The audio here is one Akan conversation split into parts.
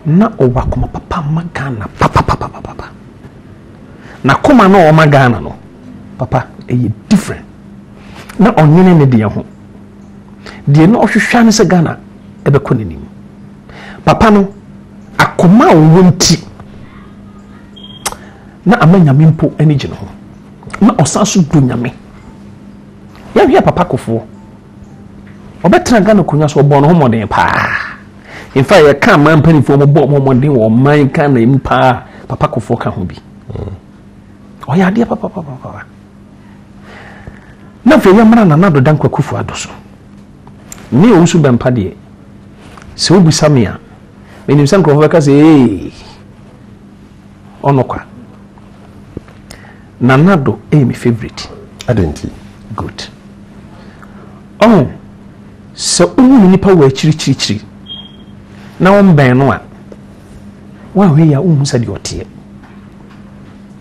na owakoma papa magana papa na koma na o magana no papa e different na onyene ne de ho de na ohwehwa ne se Ghana ebe konenim papa no akoma wonti na amanyame mpo ani gye no ho na osaso do nyame ya hia papa kofo obetra Ghana kunya so obo no ho moden pa in fact ya kan man panifo mo bo mo moden wo man kan na impa papa kofo ka ho bi o ya de papa na fe ya mara na nado dan kwakufu adoso ni o nsu bempa de se obi samia menim san krofo ka se onokwa na nado my favorite adenti good so unu nipa wa chiri na won ben no a wa hwe ya unu sa de otie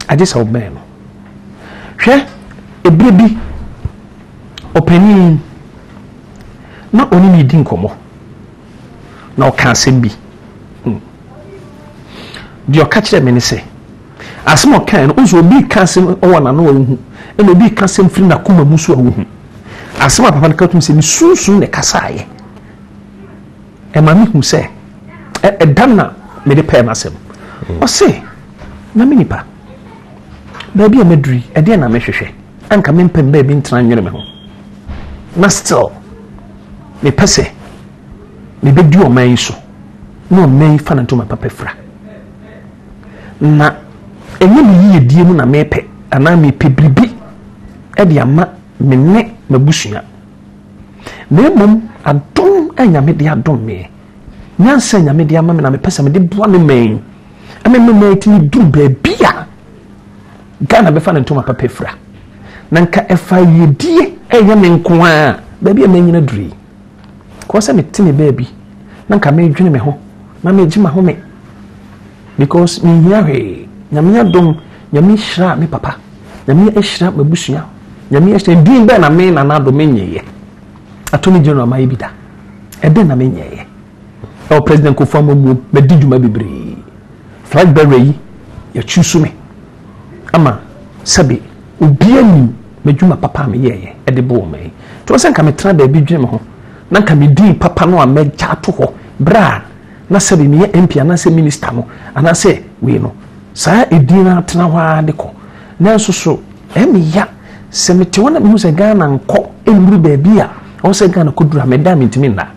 ade sa oben no hwe ebrebi openi na oni mi din komo na o kan sembi di o ka kire me ne se asemo kan no unso obi kan sem o wana no hu e no obi kan sem firi na kuma musu a hu asema papa ne katum se ni sunsun ne kasaye e ma mi hu se e danna me de pay masem o se na me nipa ba bia meduri e de na me hwehwe anka me mpem ba bi ntran nwere me ho na still me pese me be di o man so no man fa na to ma papa fra na enye me yie mu na me pe ana me pe bribi e de ama me ne mabusua na mum adom anyame de adom me nyansa anyame de ama me na me pesa me de boa me men ame me tini duru ba bia Ghana be fa na to ma papa fra na nka efa yedie eye me nko a ba bia me nyina duri ko se me tini ba bi na nka me dwene me ho na me gima ho me because me hia hwe nyame adom nyame hira me papa nyame ehira mabusua nyame ehira din be na me na na do menyeye atoni general mai bida ebe na menyeye o president ko famo mu be dijuma bebre flag bearer yi ya chusu me ama sabi obiani medjuma papa me yeye e de bo me to se nka me tra da bi dwene me ho na nka me din papa no a me ja to ho bra na sabi me MP na se minister no ana se we no sa edina tena wa de ko na so emiya se me te wona me se Ghana nko emuru ba bia o se Ghana ko dura me da me ntimi na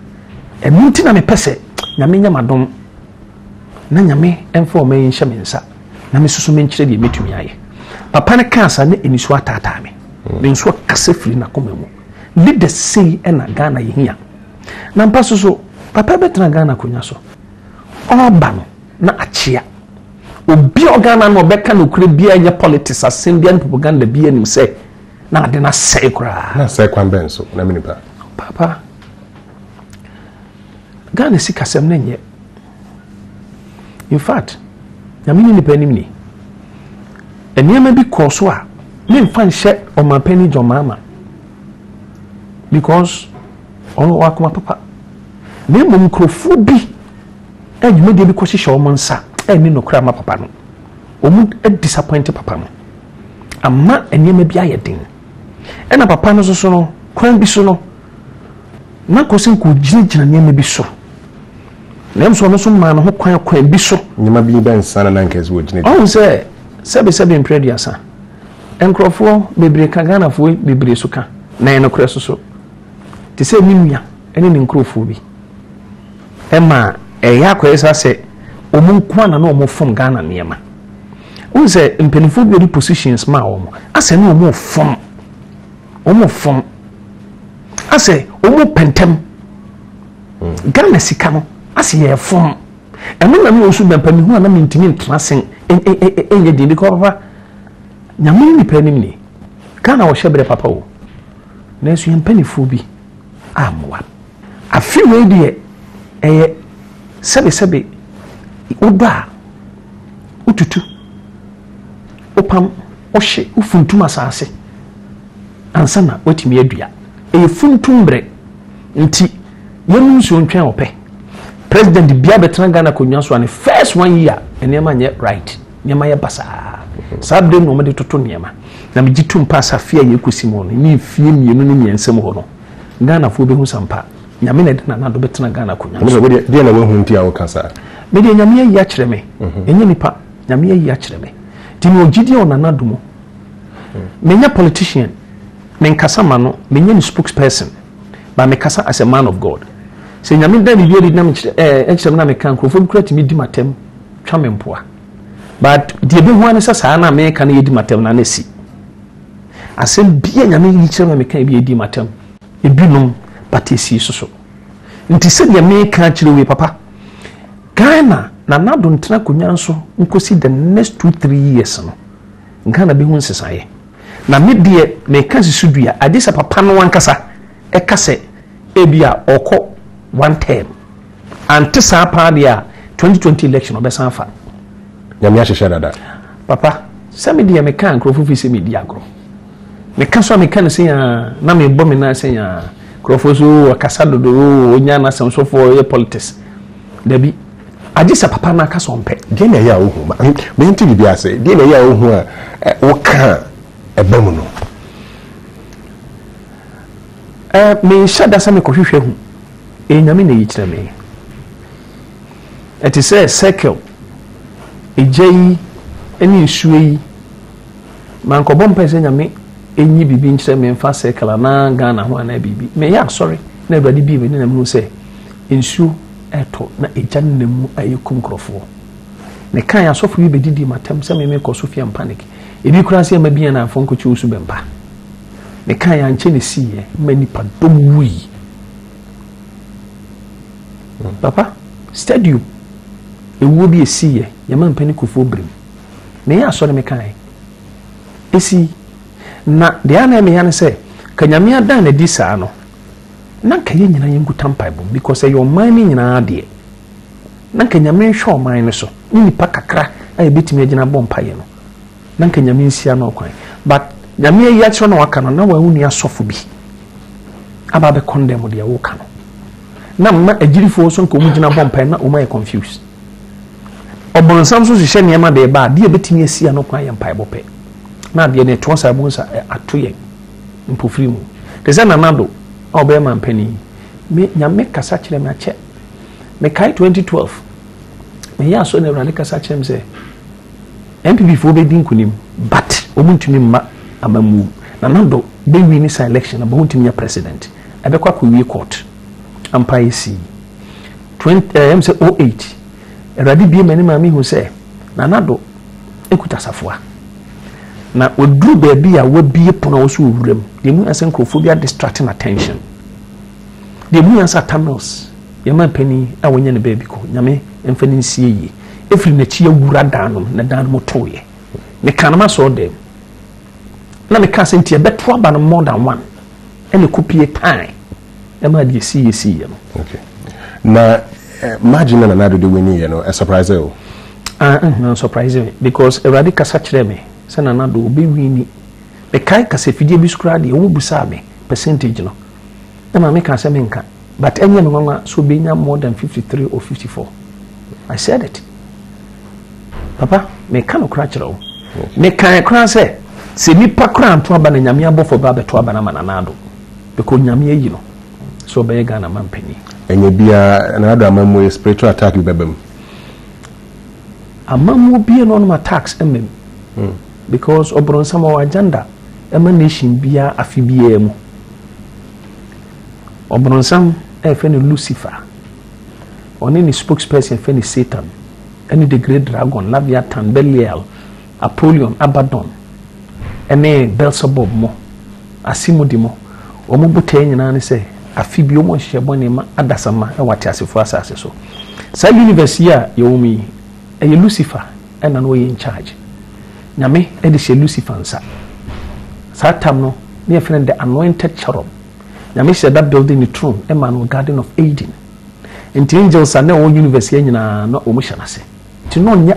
eminti na me pese nyame nyamadom na nyame emfo me nhye me nsa na me susu me nkyere de metumi aye papa ne kansa ne enisu atata me me nso kase firi na koma mu leader sei na Ghana yehia na mpa so papa betra Ghana konya so oba no na achia obi Ghana no beka no kure bia nya politics asembia propaganda bia nim se na ade na sei kura na sei kwan benso na minipa papa Ghana si kasem na nye in fact nyamini ni panim ni enema bi koso a me mfa nhye o ma pani John Mahama because ono wakoma papa me mum krofo bi adwuma de bi ko hihye o monsa eni no kra ma papa no o mu disappoint papa no amma enema bi ayedin ena papa no so no kwan bi so no na kosin ko gyina enema bi so nem so no so ma no ho kwan bi so nyama bi ben sana na nka wo gyina on se sebe imprediasa enkrofo bebre ka Ghana fo bebre so ka na eno kra so ti se nimya ene ni nkrofo bi ema eya kwesa se omu kwa na omu fom Ghana niema on se impenifo bi positions ma omu ase na omu fom ase omu pentem Ghana sika no ase ye fom eno na me osu bempa mi hu na me ntimi ntrasen enye di ko papa nyame ni panim ni Ghana wo hyebre papa wo na esu impenifo bi amwa afi we die eye sebe oba ututu opam ohye ufuntum asase ansa na watimi adua e funtum bre nti yenu nso ntwan ope president bia betran Ghana konwa so an first 1 year enema nye right nyama ye basa sabde no me toto nyama na me gitu mpa safia ye kosimo no ni fie mienu ni nyensem ho no Ghana fo be hu sampa nyame na de na do betran Ghana konwa so de na wo hu ntia wo kasa me de nyame ye ya kire me enye nipa nyame ye ya kire me ti no gidi on na dumo menya politician me nkasa ma no menya ni spokesperson ba me kasa as a man of God se nyame da ni yeri na me na me kan krofo bi krati mi di matem twa me mpoa but die be ho an sa na me kan ye di matem na nasi asem bia nyame yi kire me kan bi ye di matem e binom patesi so nti se de me kan kire we papa Ghana na nado ntena konya nso nkosi the next 2-3 years no Ghana be hu nsesaye na me de me kan sisudua adisa papa no wankasa e kase ebia oko 1 term antisa pa dia 2020 election obesan fa nyame ahyehyɛ dada papa se me de me kan krofo fi se me di agro me kan so me kan se ya na me bɔ me na se ya krofo so akasa dodo onya na sem so for your politics dabi adisa papa na aka so mpe de na ya wo hu me nti bi ase de na ya wo hu a wo ka ebamu no me shada sa me kohwehwe hu nyame na yikyira me it is a circle ejei eni nsuei man ko bompa se nyame enyi bibi nkyira me mfa circle na Ghana ho na bibi me ya sorry na Awurade bi me na me se nsuo eto na ejan na mu ayekum krofo ne kan asofo yi bedidi matam se me ko Sofia panic ebi kura se ma bia na afon ko chi usu bempa ne kan ya nche ne siye manipa domwi papa stadium ewo bi esiye yama mpani kofo brim me ya so ne me kan esi na de ana me ya ne se kanyame adan na di saa no na kaye nyina yengu tampaibo because your mind nyina ade na kanyame hwe mind no so nipa kakra aye betimi agina bompa ye no na kanyame nsia no kwan but nyame ya kiro na waka no na wa uni asofo bi aba be condemn de wo ka no na ma agirifo so nko mu gina bompa na o ma confused obonsam so hye niam de ba de betimi asia no kwan ye mpaibo pe na de ne to sa bu sa atoye mpofiri mu de za na nado obe man pani me nyame kasa kire me ache me kai 2012 me ya so na Awurade kasa kire me se MPP fo be din kunim but omuntumi ma amamu na nando be win this election na omuntumi ya president abekwa ko wi court ampa isi 08 Awurade bi mani ma mi hu se na nando ekuta safoa na odru ba bi a wabie pono wo so wuram de mu asen krofobia distracting attention de mu ansa tamils yema pani a wonya ne ba bi ko nyame emfani nsie yi efiri na chi awura danom na danom toye ne kanama so dem na me ka senti e beto aba no more than one ene kopie time ema de sie ye no okay na margin na nado de wini ye no a surprise o no surprise me because Awurade kasa kire me sana na do be wini be kai kasa fidie bi skura de wo busa me percentage no na ma me ka se me nka but enye me nwa so be nya more than 53 or 54 I said it papa me ka no kra kire wo me kan kra se nipa kra anto aba na nyame abofo ba beto aba na mananado because nyame yi no so be Ghana mampani enye bia na do amamu spiritual attack bebem amamu bia no attacks emem because obronsa ma agenda emanation bia afibia mu obronsa efeni Lucifer oni ni spokesperson efeni Satan any the great dragon Leviathan Belial Apollyon Abaddon ene Beelzebub mo asimudi mo omo bote nyina ne se afibia mo hyebone ma adasama e wate asefo asase so sa university a yomi e Lucifer ena no ye in charge nyame edise Lucifer nsa satam no ne friend the anointed cherub nyame said that building the throne Emmanuel Garden of Eden and angels are now university nyina no omo hyanase ti no